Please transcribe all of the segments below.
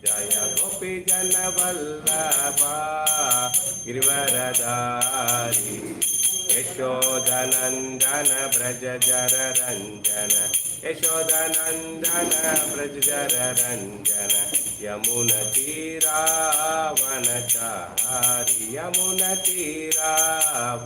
Jaya Gopi Jana Vallabha Girvaradari Yashodanandana Braja Jara Ranjana Yashodanandana Braja Jara Ranjana Yamuna Tira Vanachari Yamuna Tira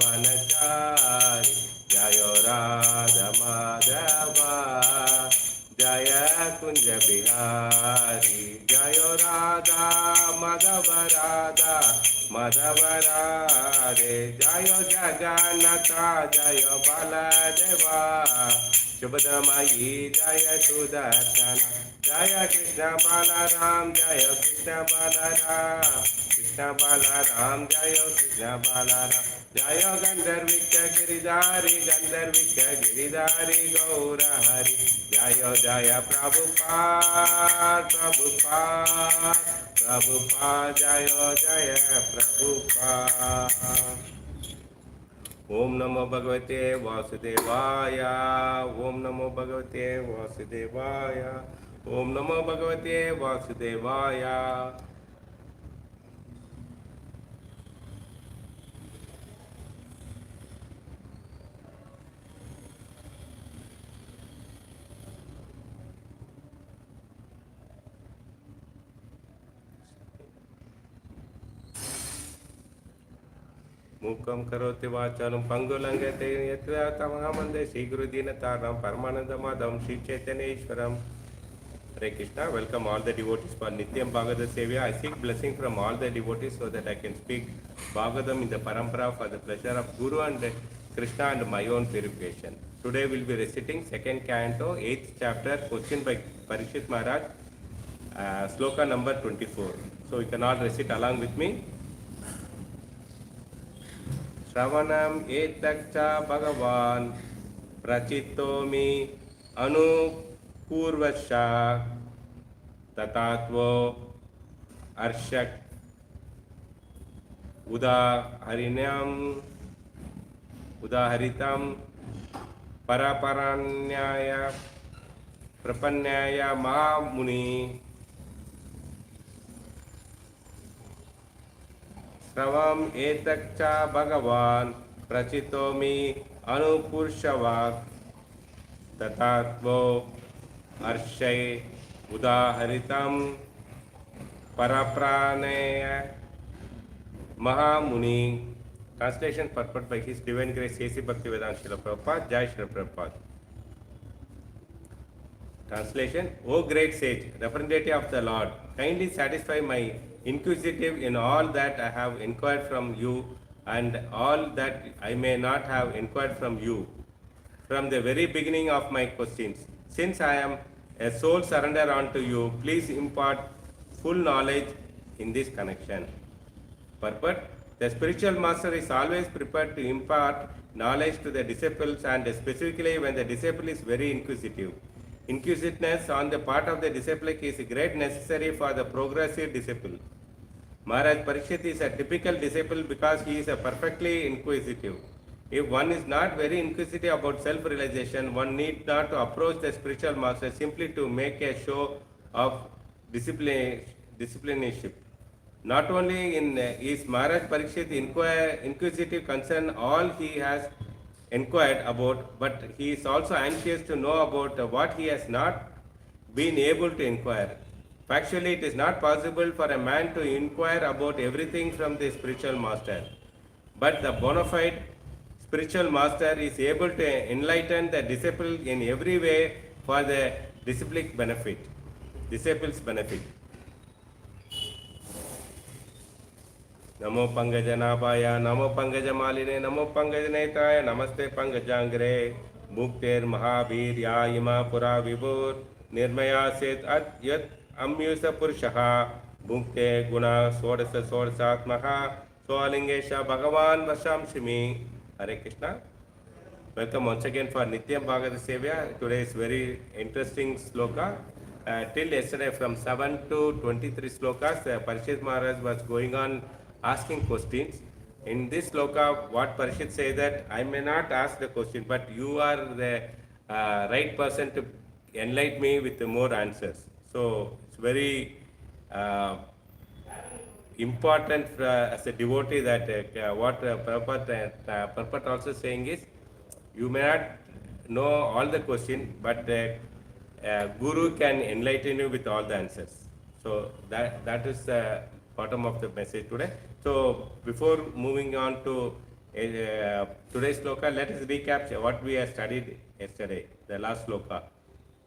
Vanachari Jayo Radha Madhava Jaya Kunja Bihari Jayo Radha Madhava Radha Madhava Radhe Jayo Jagannatha Jayo Baladeva Shubhadamayi Jaya Sudarshana Jaya Krishna Balaram Jaya Krishna Balaram Krishna Balaram Jaya Krishna Balaram Jaya Gandharvika Giridhari Gandharvika Giridhari Gaura Hari Jaya Jaya Prabhupada Prabhupada Prabhupada Jaya Jaya Prabhupada Om Namo Bhagavate Vasudevaya Om Namo Bhagavate Vasudevaya Om Namo Bhagavate Vasudevaya Mukam karoti vachalam pangulangate yatra tamahamande Sri Guru Dinataram Paramanandamadam Sri Chaitaneshwaram. Hare Krishna, welcome all the devotees for Nityam Bhagavad Sevya. I seek blessing from all the devotees so that I can speak Bhagavatam in the parampara for the pleasure of Guru and Krishna and my own purification. Today we will be reciting second canto, 8th chapter, question by Parikshit Maharaj, sloka number 24. So you can all recite along with me. Shravanam etakcha bhagavan prachitomi anupurvasya tatatvo arshak udaharitam paraparanyaya prapanyaya mahamuni Shravam etakcha bhagavan prachitomi anupurshavak tatatvo arshay udaharitam parapranaya mahamuni. Translation purport by His Divine Grace A.C. Bhaktivedanta Srila Prabhupada. Jai Srila Prabhupada. Translation: O great sage, representative of the Lord, kindly satisfy my inquisitive in all that I have inquired from you and all that I may not have inquired from you from the very beginning of my questions. Since I am a soul surrender unto you, please impart full knowledge in this connection. Purport: the spiritual master is always prepared to impart knowledge to the disciples, and specifically when the disciple is very inquisitive. Inquisitiveness on the part of the disciple is great necessary for the progressive disciple. Maharaj Parikshit is a typical disciple because he is a perfectly inquisitive. If one is not very inquisitive about self-realization, one need not to approach the spiritual master simply to make a show of discipleship. Not only in is Maharaj Parikshit inquisitive concern all he has inquired about, but he is also anxious to know about what he has not been able to inquire. Factually, it is not possible for a man to inquire about everything from the spiritual master. But the bona fide spiritual master is able to enlighten the disciple in every way for the disciple's benefit. Namo Pangajanabhaya, Namo Pangajamalini, Namo Pangajanetaya, Namaste Pangajangre, Mukter Mahabhirya Ima Pura Vibhur, Nirmaya Set At Yat Amyusa Purushaha, Mukte Guna Sodasa Sodasatmaha, Swalingesha Bhagavan Vasam Shimi. Hare Krishna. Welcome once again for Nityam Bhagavad Sevya. Today is very interesting sloka. Till yesterday from 7 to 23 slokas, Parishit Maharaj was going on asking questions. In this sloka, what Parishit says that I may not ask the question, but you are the right person to enlighten me with more answers. So it's very uh, important as a devotee that what Prabhupada also saying is, you may not know all the question, but Guru can enlighten you with all the answers. So that is the bottom of the message today. So before moving on to today's sloka, let us recap what we have studied yesterday, the last sloka.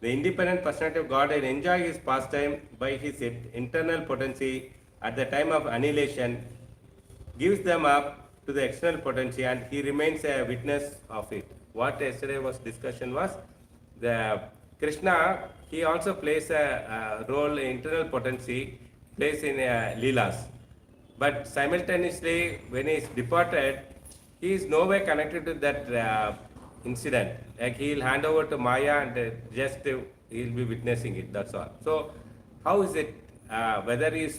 The independent personality of God and enjoy his pastime by his internal potency at the time of annihilation, gives them up to the external potency, and he remains a witness of it. What yesterday was discussion was the Krishna, he also plays a role in internal potency, plays in Leelas. But simultaneously, when he is departed, he is no way connected to that incident. Like he will hand over to Maya and just he will be witnessing it. That's all. So, how is it? Whether he's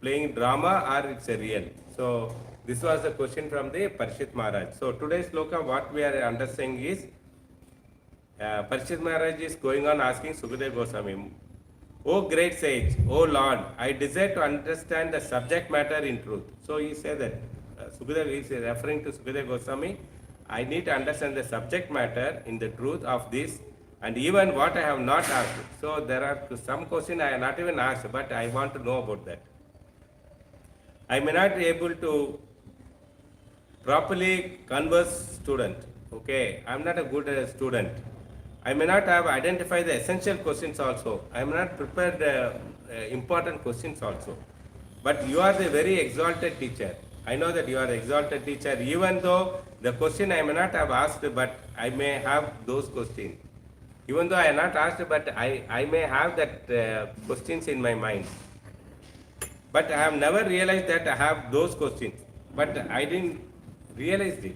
playing drama or it's a real? So, this was a question from the Parishit Maharaj. So, today's sloka, what we are understanding is Parishit Maharaj is going on asking Sukadeva Goswami, O great sage, O Lord, I desire to understand the subject matter in truth. So he said that, Sukadeva is referring to Sukadeva Goswami, I need to understand the subject matter in the truth of this, and even what I have not asked. So there are some questions I have not even asked, but I want to know about that. I may not be able to properly converse student. Okay, I am not a good student. I may not have identified the essential questions also. I am not prepared important questions also. But you are the very exalted teacher. I know that you are the exalted teacher, even though the question I may not have asked, but I may have those questions. Even though I have not asked, but I may have that questions in my mind. But I have never realized that I have those questions. But I didn't realize it,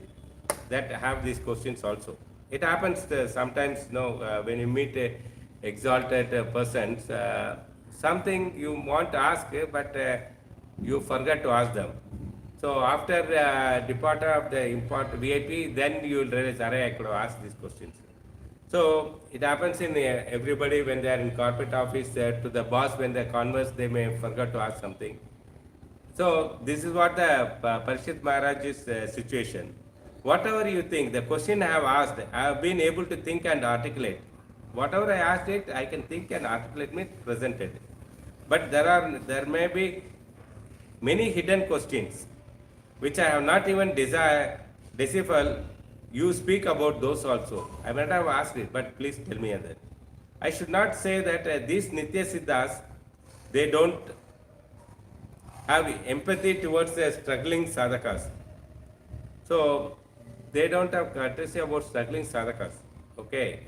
that I have these questions also. It happens sometimes, when you meet a exalted persons, something you want to ask, but you forget to ask them. So after departure of the important VIP, then you will realize, I could have asked these questions. So it happens in everybody when they are in corporate office, to the boss when they converse, they may forget to ask something. So this is what the Parishit Maharaj's situation. Whatever you think, the question I have asked, I have been able to think and articulate. Whatever I asked it, I can think and articulate it, present it. But there may be many hidden questions which I have not even deciphered. You speak about those also. I might have asked it, but please tell me that. I should not say that these Nitya Siddhas, they don't have empathy towards the struggling sadhakas. So, they don't have courtesy about struggling sadhakas. Okay.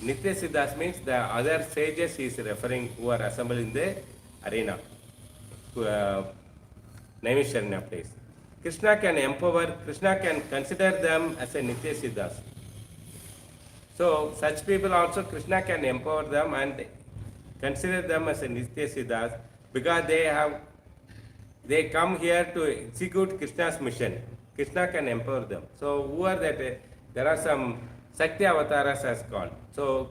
Nitya Siddhas means the other sages he is referring who are assembled in the arena, Naimisharanya place. Krishna can empower, Krishna can consider them as a Nitya Siddhas. So, such people also Krishna can empower them and consider them as a Nitya Siddhas because they come here to execute Krishna's mission. Krishna can empower them. So who are that? There are some Sakti avatars as called. So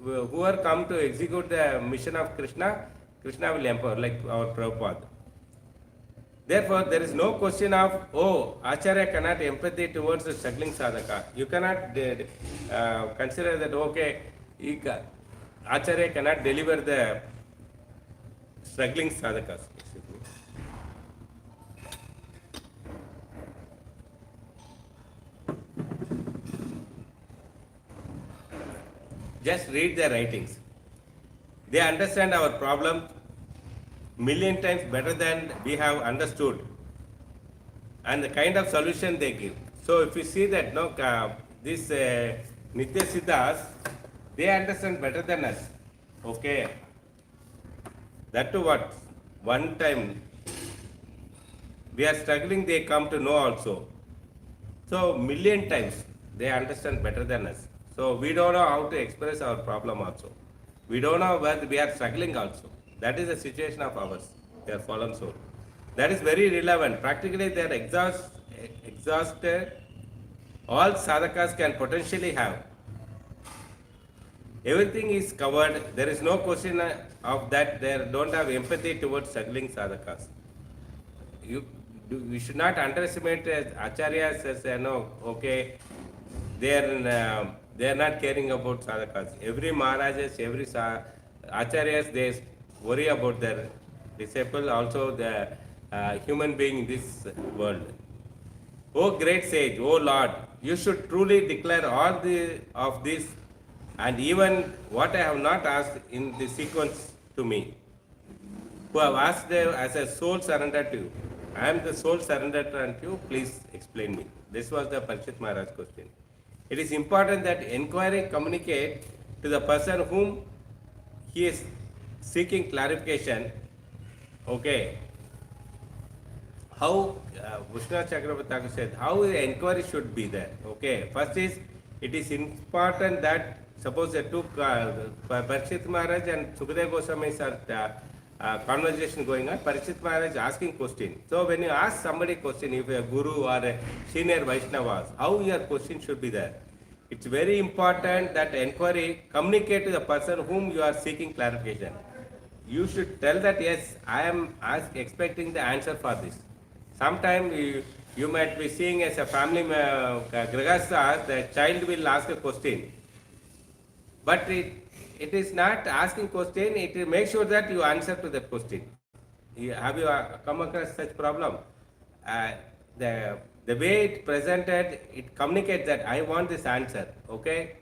who are come to execute the mission of Krishna, Krishna will empower, like our Prabhupada. Therefore, there is no question of, Acharya cannot empathy towards the struggling sadhaka. You cannot consider that, Acharya cannot deliver the struggling sadhakas. Just read their writings. They understand our problem million times better than we have understood, and the kind of solution they give. So if you see that these Nitya Siddhas, they understand better than us. Okay. That too what? One time we are struggling, they come to know also. So million times they understand better than us. So we don't know how to express our problem also. We don't know whether we are struggling also. That is the situation of ours. They are fallen soul. That is very relevant. Practically they are exhausted. All sadhakas can potentially have. Everything is covered. There is no question of that. They don't have empathy towards struggling sadhakas. We should not underestimate acharyas as okay, they are not caring about sadhakas. Every maharajas, every acharyas, they worry about their disciple, also the human being in this world. O great sage, O Lord, you should truly declare all of this and even what I have not asked in the sequence to me, who have asked them as a soul surrender to you. I am the soul surrender unto you, please explain me. This was the Parikshit Maharaj question. It is important that inquiry communicate to the person whom he is seeking clarification, okay, how Vishnu Chakravarti Thakur said, how the inquiry should be there. Okay, first is, it is important that, suppose the two, Parikshit Maharaj and Sukadeva Goswami conversation going on, Parikshit Maharaj asking question. So when you ask somebody question, if a guru or a senior Vaishnavas, how your question should be there. It's very important that inquiry communicate to the person whom you are seeking clarification. You should tell that, yes, I am expecting the answer for this. Sometimes you might be seeing as a family grihastha, the child will ask a question. But it is not asking question, it will make sure that you answer to that question. Have you come across such problem? The way it presented, it communicates that I want this answer, okay?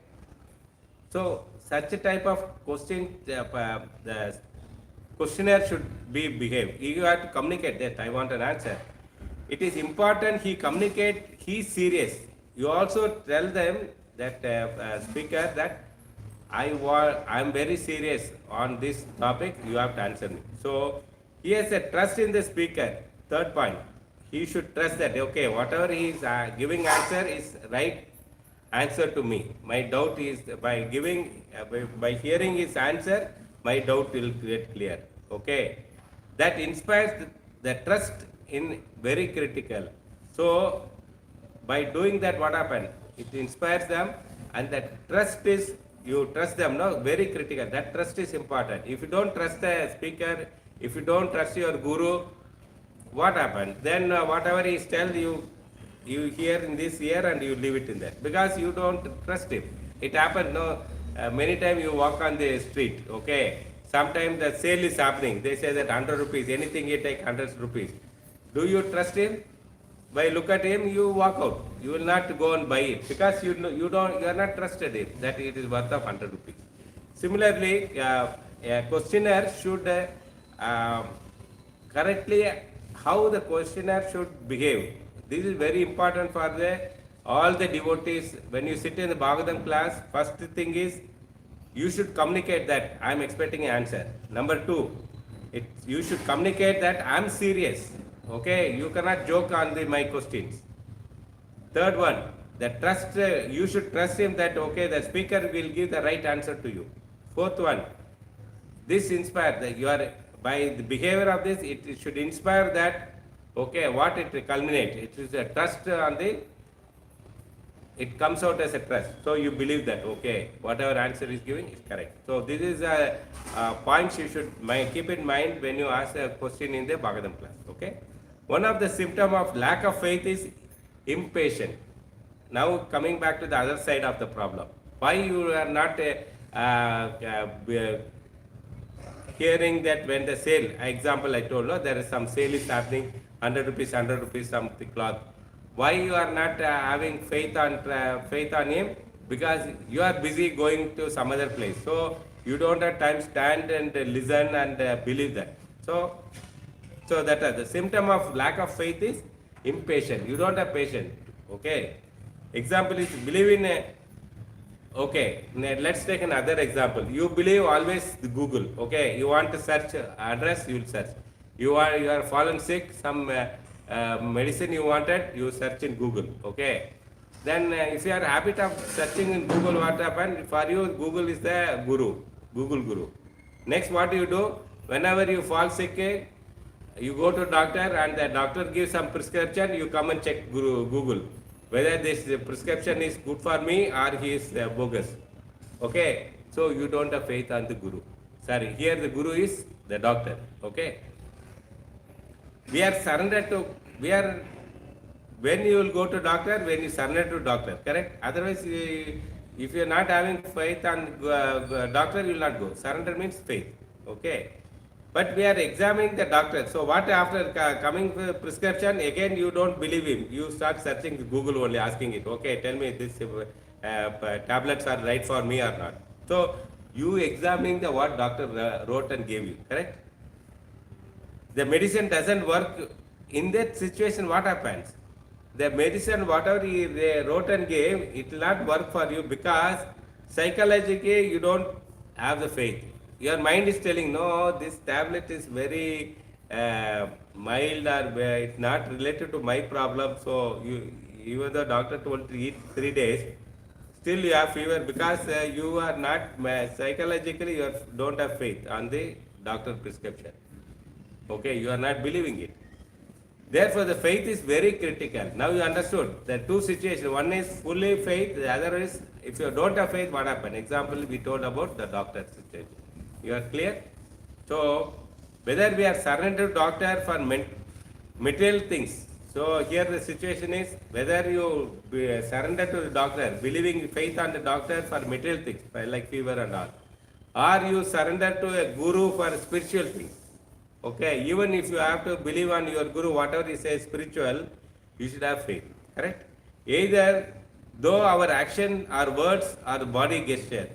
So such a type of question, the questionnaire should be behave. You have to communicate that I want an answer. It is important he communicate, he is serious. You also tell them, that speaker, that I am very serious on this topic, you have to answer me. So he has a trust in the speaker. Third point, he should trust that, okay, whatever he is giving answer is right answer to me. My doubt is, by hearing his answer, my doubt will get clear. Okay, that inspires the trust in very critical. So by doing that, what happened? It inspires them, and that trust is, you trust them, no, very critical. That trust is important. If you don't trust the speaker, if you don't trust your guru, what happened? Then whatever he tells you, you hear in this ear and you leave it in that, because you don't trust him. It happened, no, many times you walk on the street, okay, sometimes the sale is happening, they say that 100 rupees, anything you take 100 rupees. Do you trust him? By look at him, you walk out. You will not go and buy it, because you are not trusted him that it is worth of 100 rupees. Similarly, a questioner should correctly, how the questioner should behave. This is very important for all the devotees. When you sit in the Bhagavatam class, first thing is, you should communicate that I am expecting an answer. Number two, you should communicate that I am serious. Okay, you cannot joke on my questions. Third one, the trust, you should trust him that, okay, the speaker will give the right answer to you. Fourth one, this inspires, by the behavior of this, it should inspire that, okay, what it culminates. It is a trust on it comes out as a trust. So you believe that, okay, whatever answer is giving is correct. So this is a point you should keep in mind when you ask a question in the Bhagavatam class, okay. One of the symptoms of lack of faith is impatient. Now coming back to the other side of the problem. Why you are not hearing that when the sale, example I told you, there is some sale is happening, 100 rupees, something cloth. Why you are not having faith on him? Because you are busy going to some other place. So you don't have time to stand and listen and believe that. So that the symptom of lack of faith is impatient. You don't have patience. Okay. Example is believe in okay. Let's take another example. You believe always the Google. Okay. You want to search address, you will search. You are fallen sick, some medicine you wanted, you search in Google. Okay. Then if you are habit of searching in Google, what happened? For you, Google is the guru, Google guru. Next, what do you do? Whenever you fall sick, you go to doctor and the doctor gives some prescription, you come and check Google whether this prescription is good for me or he is bogus. Okay. So you don't have faith on the Guru. Sorry, here the Guru is the doctor. Okay. We are surrendered to, we are, when you will go to doctor, when you surrender to doctor, correct? Otherwise, if you are not having faith on doctor, you will not go. Surrender means faith. Okay. But we are examining the doctor. So what after coming with prescription, again you don't believe him. You start searching Google only, asking it, okay, tell me this tablets are right for me or not. So you examining the what doctor wrote and gave you, correct? The medicine doesn't work. In that situation, what happens? The medicine, whatever they wrote and gave, it will not work for you because psychologically you don't have the faith. Your mind is telling, no, this tablet is very mild or it's not related to my problem. So you, even though doctor told to eat 3 days, still you have fever because you are not psychologically you don't have faith on the doctor prescription. Okay, you are not believing it. Therefore, the faith is very critical. Now you understood the two situations. One is fully faith, the other is if you don't have faith, what happens? Example, we told about the doctor situation. You are clear? So, whether we are surrendered to doctor for material things. So, here the situation is whether you surrender to the doctor, believing faith on the doctor for material things, like fever and all, or you surrender to a guru for spiritual things. Okay, even if you have to believe on your guru, whatever he says spiritual, you should have faith. Correct? Either though our action, our words, or body gesture.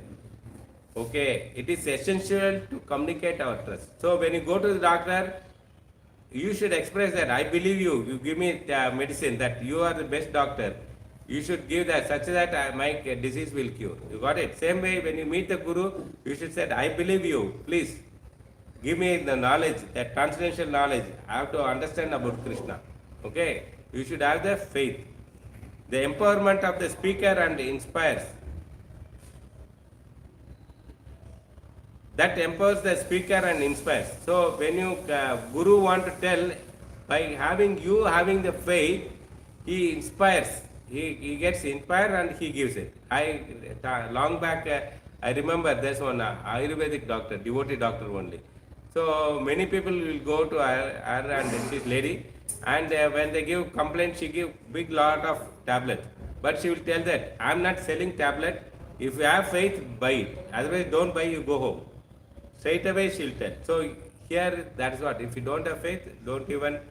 Okay, it is essential to communicate our trust. So when you go to the doctor, you should express that I believe you. You give me medicine that you are the best doctor. You should give that such that my disease will cure. You got it? Same way when you meet the guru, you should say I believe you. Please. Give me the knowledge, that transcendental knowledge. I have to understand about Krishna. Okay? You should have the faith. The empowerment of the speaker and inspires. That empowers the speaker and inspires. So when you Guru want to tell, by having you having the faith, he inspires. He gets inspired and he gives it. Long back, I remember there's one Ayurvedic doctor, devotee doctor only. So many people will go to her and she's lady, and when they give complaint, she give big lot of tablet. But she will tell that I'm not selling tablet. If you have faith, buy it. Otherwise, don't buy. You go home. Straight away she'll tell. So here, that's what. If you don't have faith, don't even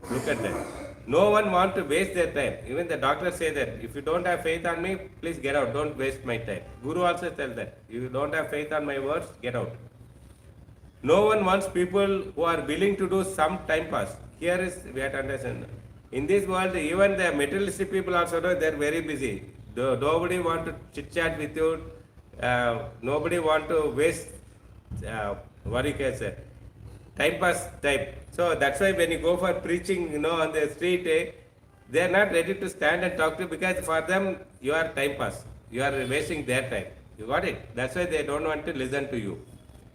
look at that. No one wants to waste their time. Even the doctor say that if you don't have faith on me, please get out. Don't waste my time. Guru also tell that. If you don't have faith on my words, get out. No one wants people who are willing to do some time pass. Here is, we have to understand. In this world, even the materialistic people also know they are very busy. Nobody want to chit chat with you. Nobody want to waste, what you can say, time pass type. So that's why when you go for preaching, on the street, they are not ready to stand and talk to you because for them you are time pass. You are wasting their time. You got it? That's why they don't want to listen to you.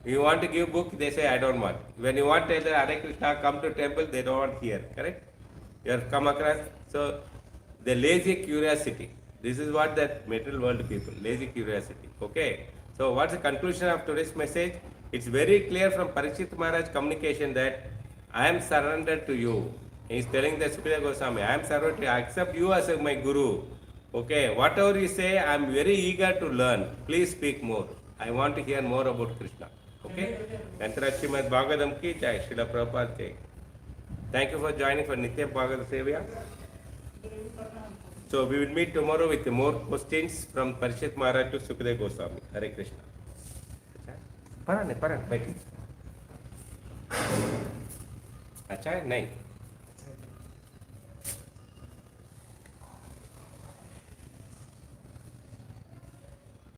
You want to give book, they say, I don't want. When you want to tell Hare Krishna, come to temple, they don't want here, correct? You have come across. So, the lazy curiosity. This is what that material world people, lazy curiosity. Okay. So, what's the conclusion of today's message? It's very clear from Parikshit Maharaj communication that I am surrendered to you. He is telling the Sukadeva Goswami, I am surrendered to you. I accept you as my guru. Okay. Whatever you say, I am very eager to learn. Please speak more. I want to hear more about Krishna. Okay? Antara Srimad Bhagavatam ki jai, Srila Prabhupada jai. Thank you for joining for Nitya Bhagavad Sevya. So we will meet tomorrow with more questions from Parikshit Maharaj to Sukadeva Goswami. Hare Krishna. Paran, बैठी. अच्छा है नहीं.